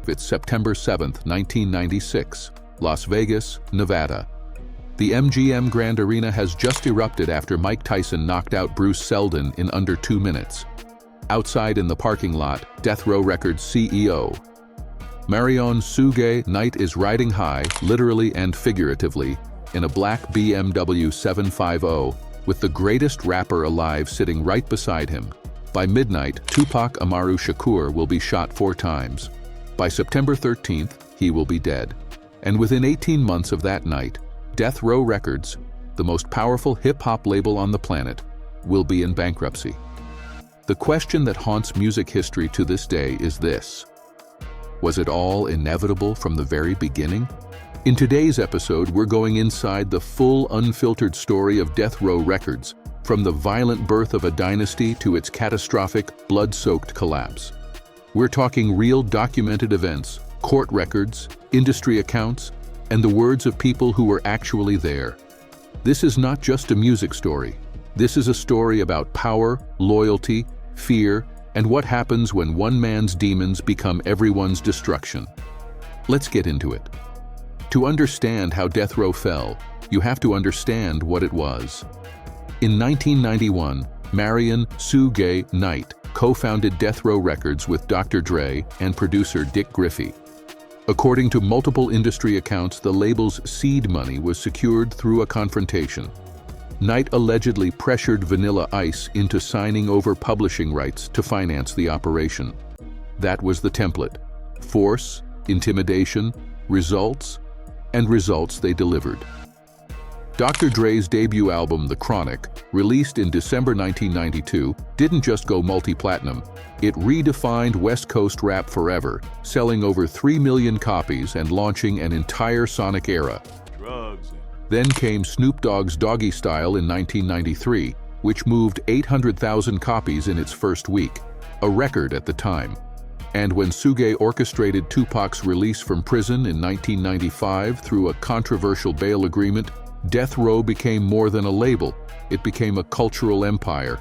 It's September 7, 1996, Las Vegas, Nevada. The MGM Grand Arena has just erupted after Mike Tyson knocked out Bruce Seldon in under 2 minutes. Outside in the parking lot, Death Row Records CEO Marion Suge Knight is riding high, literally and figuratively, in a black BMW 750 with the greatest rapper alive sitting right beside him. By midnight, Tupac Shakur will be shot 4 times. By September 13th, he will be dead. And within 18 months of that night, Death Row Records, the most powerful hip-hop label on the planet, will be in bankruptcy. The question that haunts music history to this day is this: was it all inevitable from the very beginning? In today's episode, we're going inside the full, unfiltered story of Death Row Records, from the violent birth of a dynasty to its catastrophic, blood-soaked collapse. We're talking real documented events, court records, industry accounts, and the words of people who were actually there. This is not just a music story. This is a story about power, loyalty, fear, and what happens when one man's demons become everyone's destruction. Let's get into it. To understand how Death Row fell, you have to understand what it was. In 1991, Marion Suge Knight co-founded Death Row Records with Dr. Dre and producer Dick Griffey. According to multiple industry accounts, the label's seed money was secured through a confrontation. Knight allegedly pressured Vanilla Ice into signing over publishing rights to finance the operation. That was the template: force, intimidation, results, and results they delivered. Dr. Dre's debut album, The Chronic, released in December 1992, didn't just go multi-platinum. It redefined West Coast rap forever, selling over 3 million copies and launching an entire sonic era. Then came Snoop Dogg's Doggy Style in 1993, which moved 800,000 copies in its first week, a record at the time. And when Suge orchestrated Tupac's release from prison in 1995 through a controversial bail agreement, Death Row became more than a label. It became a cultural empire,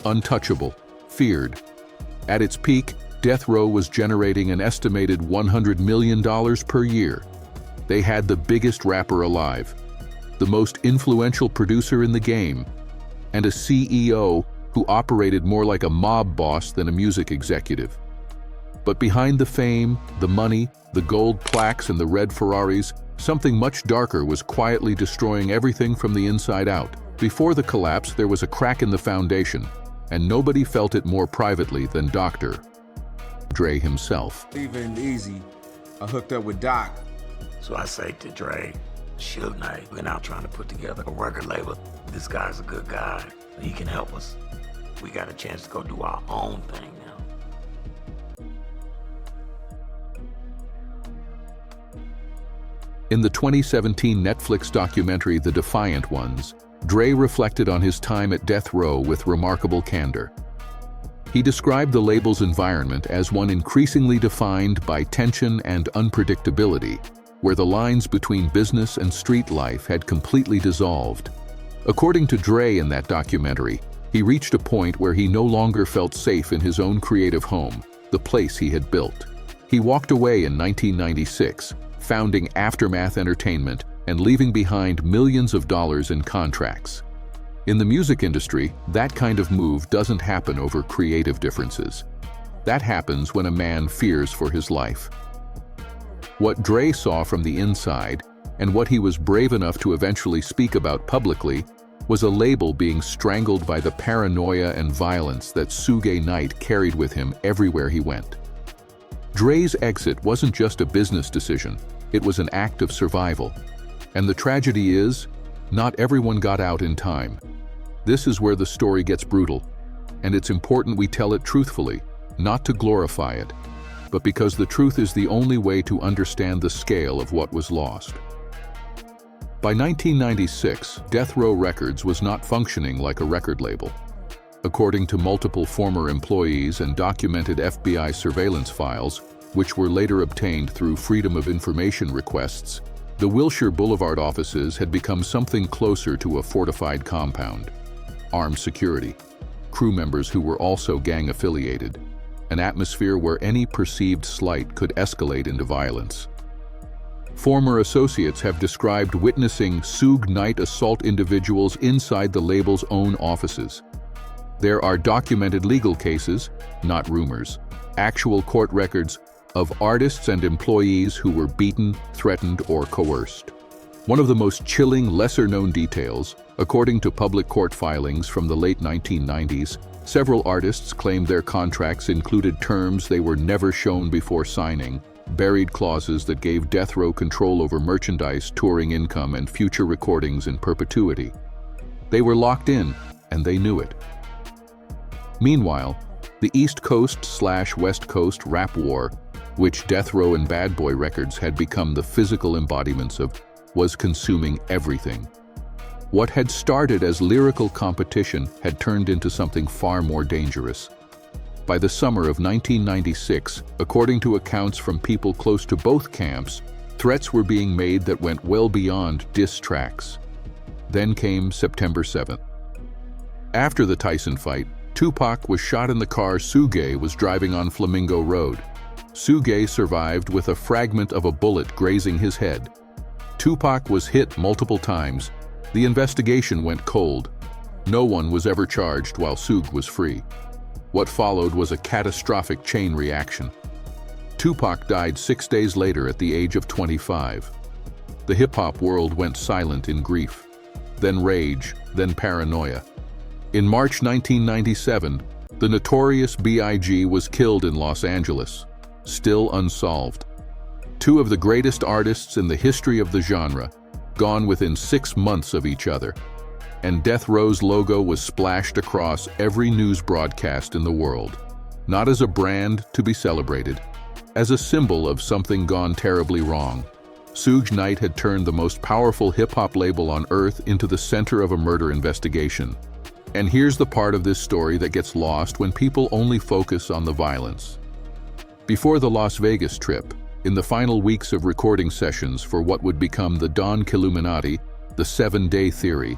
untouchable, feared. At its peak, Death Row was generating an estimated $100 million per year. They had the biggest rapper alive, the most influential producer in the game, and a CEO who operated more like a mob boss than a music executive. But behind the fame, the money, the gold plaques, and the red Ferraris, something much darker was quietly destroying everything from the inside out. Before the collapse, there was a crack in the foundation, and nobody felt it more privately than Dr. Dre himself. Leaving easy, I hooked up with Doc. So I say to Dre, Suge Knight, we're now trying to put together a record label. This guy's a good guy. He can help us. We got a chance to go do our own thing now. In the 2017 Netflix documentary The Defiant Ones, Dre reflected on his time at Death Row with remarkable candor. He described the label's environment as one increasingly defined by tension and unpredictability, where the lines between business and street life had completely dissolved. According to Dre in that documentary, he reached a point where he no longer felt safe in his own creative home, the place he had built. He walked away in 1996, founding Aftermath Entertainment and leaving behind millions of dollars in contracts. In the music industry, that kind of move doesn't happen over creative differences. That happens when a man fears for his life. What Dre saw from the inside, and what he was brave enough to eventually speak about publicly, was a label being strangled by the paranoia and violence that Suge Knight carried with him everywhere he went. Dre's exit wasn't just a business decision, it was an act of survival. And the tragedy is, not everyone got out in time. This is where the story gets brutal, and it's important we tell it truthfully, not to glorify it, but because the truth is the only way to understand the scale of what was lost. By 1996, Death Row Records was not functioning like a record label. According to multiple former employees and documented FBI surveillance files, which were later obtained through Freedom of Information requests, the Wilshire Boulevard offices had become something closer to a fortified compound. Armed security, crew members who were also gang-affiliated, an atmosphere where any perceived slight could escalate into violence. Former associates have described witnessing Suge Knight assault individuals inside the label's own offices. There are documented legal cases, not rumors, actual court records of artists and employees who were beaten, threatened, or coerced. One of the most chilling, lesser-known details, according to public court filings from the late 1990s, several artists claimed their contracts included terms they were never shown before signing, buried clauses that gave death row control over merchandise, touring income, and future recordings in perpetuity. They were locked in, and they knew it. Meanwhile, the East Coast/West Coast rap war, which Death Row and Bad Boy Records had become the physical embodiments of, was consuming everything. What had started as lyrical competition had turned into something far more dangerous. By the summer of 1996, according to accounts from people close to both camps, threats were being made that went well beyond diss tracks. Then came September 7th. After the Tyson fight, Tupac was shot in the car Suge was driving on Flamingo Road. Suge survived with a fragment of a bullet grazing his head. Tupac was hit multiple times. The investigation went cold. No one was ever charged while Suge was free. What followed was a catastrophic chain reaction. Tupac died 6 days later at the age of 25. The hip-hop world went silent in grief, then rage, then paranoia. In March 1997, the notorious B.I.G. was killed in Los Angeles, still unsolved. Two of the greatest artists in the history of the genre, gone within 6 months of each other. And Death Row's logo was splashed across every news broadcast in the world, not as a brand to be celebrated, as a symbol of something gone terribly wrong. Suge Knight had turned the most powerful hip-hop label on earth into the center of a murder investigation. And here's the part of this story that gets lost when people only focus on the violence. Before the Las Vegas trip, in the final weeks of recording sessions for what would become the Don Killuminati, the 7-Day Theory,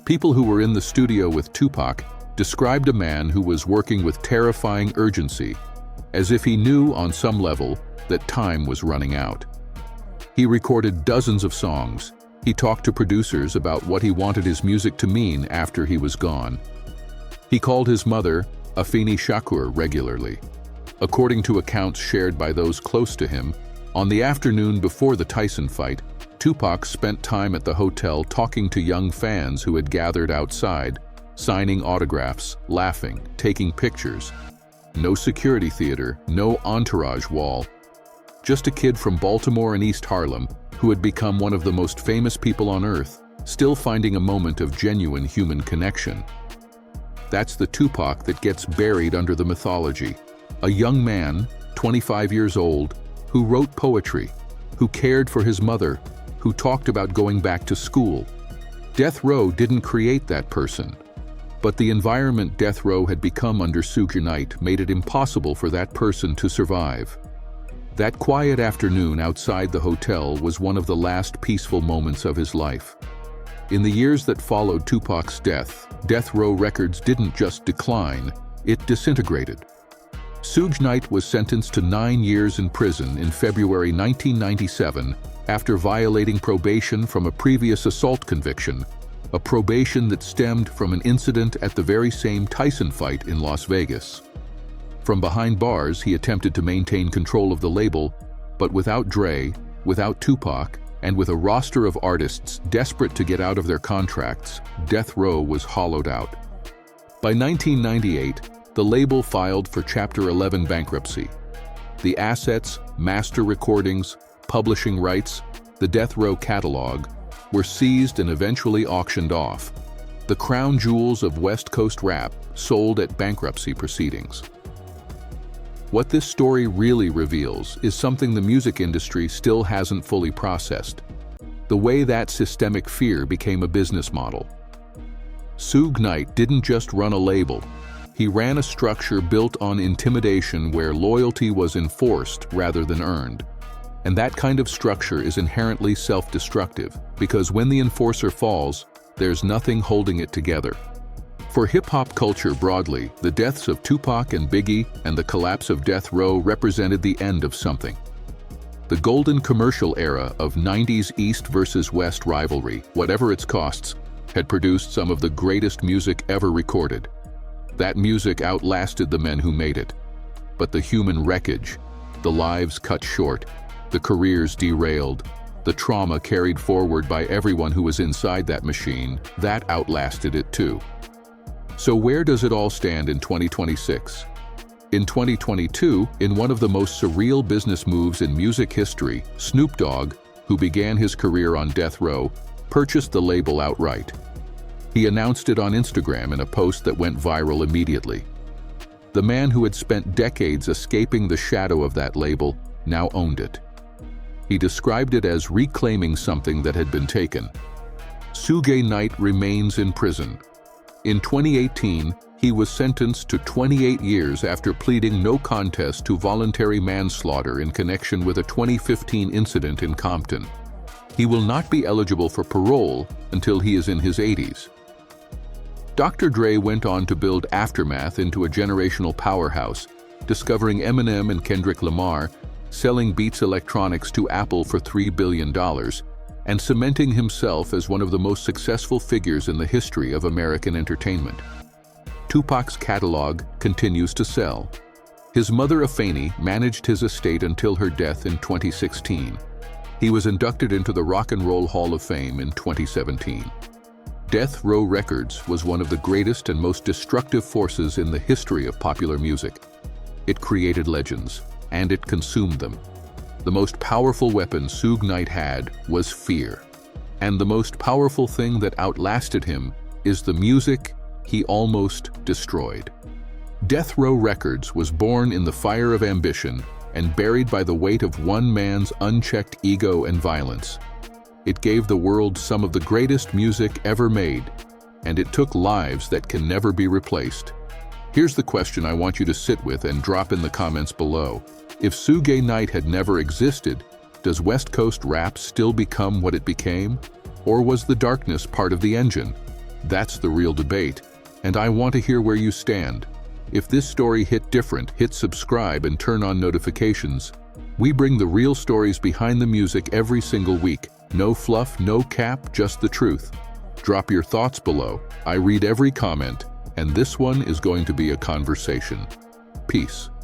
people who were in the studio with Tupac described a man who was working with terrifying urgency, as if he knew on some level that time was running out. He recorded dozens of songs. He talked to producers about what he wanted his music to mean after he was gone. He called his mother, Afeni Shakur, regularly. According to accounts shared by those close to him, on the afternoon before the Tyson fight, Tupac spent time at the hotel talking to young fans who had gathered outside, signing autographs, laughing, taking pictures. No security theater, no entourage wall. Just a kid from Baltimore and East Harlem who had become one of the most famous people on earth, still finding a moment of genuine human connection. That's the Tupac that gets buried under the mythology. A young man, 25 years old, who wrote poetry, who cared for his mother, who talked about going back to school. Death Row didn't create that person, but the environment Death Row had become under Suge Knight made it impossible for that person to survive. That quiet afternoon outside the hotel was one of the last peaceful moments of his life. In the years that followed Tupac's death, Death Row Records didn't just decline, it disintegrated. Suge Knight was sentenced to 9 years in prison in February 1997 after violating probation from a previous assault conviction, a probation that stemmed from an incident at the very same Tyson fight in Las Vegas. From behind bars, he attempted to maintain control of the label, but without Dre, without Tupac, and with a roster of artists desperate to get out of their contracts, Death Row was hollowed out. By 1998, the label filed for Chapter 11 bankruptcy. The assets, master recordings, publishing rights, the Death Row catalog, were seized and eventually auctioned off. The crown jewels of West Coast rap sold at bankruptcy proceedings. What this story really reveals is something the music industry still hasn't fully processed: the way that systemic fear became a business model. Suge Knight didn't just run a label. He ran a structure built on intimidation where loyalty was enforced rather than earned. And that kind of structure is inherently self-destructive, because when the enforcer falls, there's nothing holding it together. For hip-hop culture broadly, the deaths of Tupac and Biggie and the collapse of Death Row represented the end of something. The golden commercial era of 90s East versus West rivalry, whatever its costs, had produced some of the greatest music ever recorded. That music outlasted the men who made it. But the human wreckage, the lives cut short, the careers derailed, the trauma carried forward by everyone who was inside that machine, that outlasted it too. So where does it all stand in 2026? In 2022, in one of the most surreal business moves in music history, Snoop Dogg, who began his career on Death Row, purchased the label outright. He announced it on Instagram in a post that went viral immediately. The man who had spent decades escaping the shadow of that label now owned it. He described it as reclaiming something that had been taken. Suge Knight remains in prison. In 2018, he was sentenced to 28 years after pleading no contest to voluntary manslaughter in connection with a 2015 incident in Compton. He will not be eligible for parole until he is in his 80s. Dr. Dre went on to build Aftermath into a generational powerhouse, discovering Eminem and Kendrick Lamar, selling Beats Electronics to Apple for $3 billion, and cementing himself as one of the most successful figures in the history of American entertainment. Tupac's catalog continues to sell. His mother Afeni managed his estate until her death in 2016. He was inducted into the Rock and Roll Hall of Fame in 2017. Death Row Records was one of the greatest and most destructive forces in the history of popular music. It created legends, and it consumed them. The most powerful weapon Suge Knight had was fear. And the most powerful thing that outlasted him is the music he almost destroyed. Death Row Records was born in the fire of ambition and buried by the weight of one man's unchecked ego and violence. It gave the world some of the greatest music ever made, and it took lives that can never be replaced. Here's the question I want you to sit with and drop in the comments below. If Suge Knight had never existed, does West Coast rap still become what it became? Or was the darkness part of the engine? That's the real debate, and I want to hear where you stand. If this story hit different, hit subscribe and turn on notifications. We bring the real stories behind the music every single week. No fluff, no cap, just the truth. Drop your thoughts below. I read every comment, and this one is going to be a conversation. Peace.